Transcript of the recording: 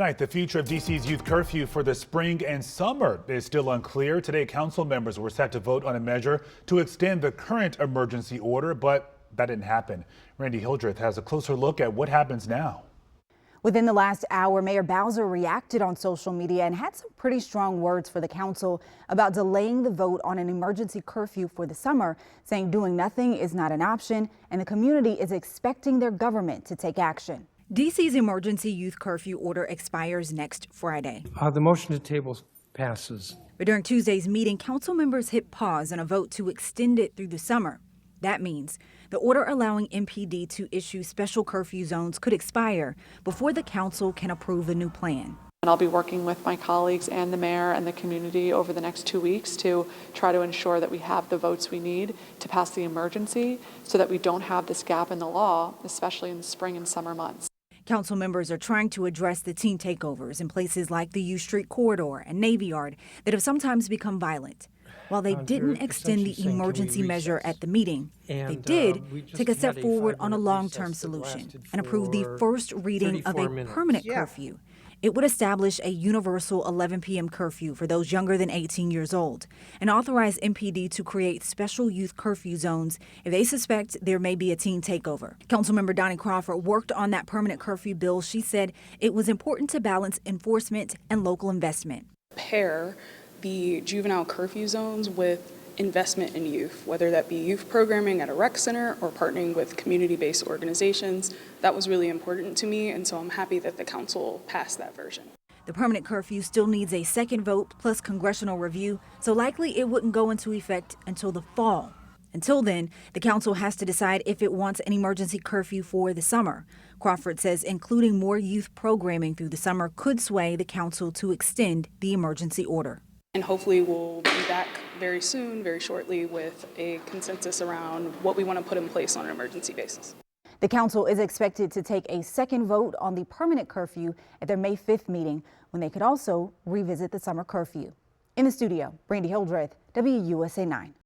Tonight, the future of D.C.'s youth curfew for the spring and summer is still unclear. Today, council members were set to vote on a measure to extend the current emergency order, but that didn't happen. Randy Hildreth has a closer look at what happens now. Within the last hour, Mayor Bowser reacted on social media and had some pretty strong words for the council about delaying the vote on an emergency curfew for the summer, saying doing nothing is not an option and the community is expecting their government to take action. D.C.'s emergency youth curfew order expires next Friday. The motion to table passes. But during Tuesday's meeting, council members hit pause on a vote to extend it through the summer. That means the order allowing MPD to issue special curfew zones could expire before the council can approve a new plan. And I'll be working with my colleagues and the mayor and the community over the next 2 weeks to try to ensure that we have the votes we need to pass the emergency so that we don't have this gap in the law, especially in the spring and summer months. Council members are trying to address the teen takeovers in places like the U Street corridor and Navy Yard that have sometimes become violent. While they didn't extend the emergency measure at the meeting, they did take a step forward on a long-term solution and approve the first reading of a permanent curfew. It would establish a universal 11 p.m. curfew for those younger than 18 years old and authorize MPD to create special youth curfew zones if they suspect there may be a teen takeover. Councilmember Donnie Crawford worked on that permanent curfew bill. She said it was important to balance enforcement and local investment. Pair the juvenile curfew zones with investment in youth, whether that be youth programming at a rec center or partnering with community-based organizations. That was really important to me, and so I'm happy that the council passed that version. The permanent curfew still needs a second vote plus congressional review, so likely it wouldn't go into effect until the fall. Until then, the council has to decide if it wants an emergency curfew for the summer. Crawford says including more youth programming through the summer could sway the council to extend the emergency order. And hopefully we'll be back very soon, very shortly, with a consensus around what we want to put in place on an emergency basis. The council is expected to take a second vote on the permanent curfew at their May 5th meeting, when they could also revisit the summer curfew. In the studio, Randy Hildreth, WUSA 9.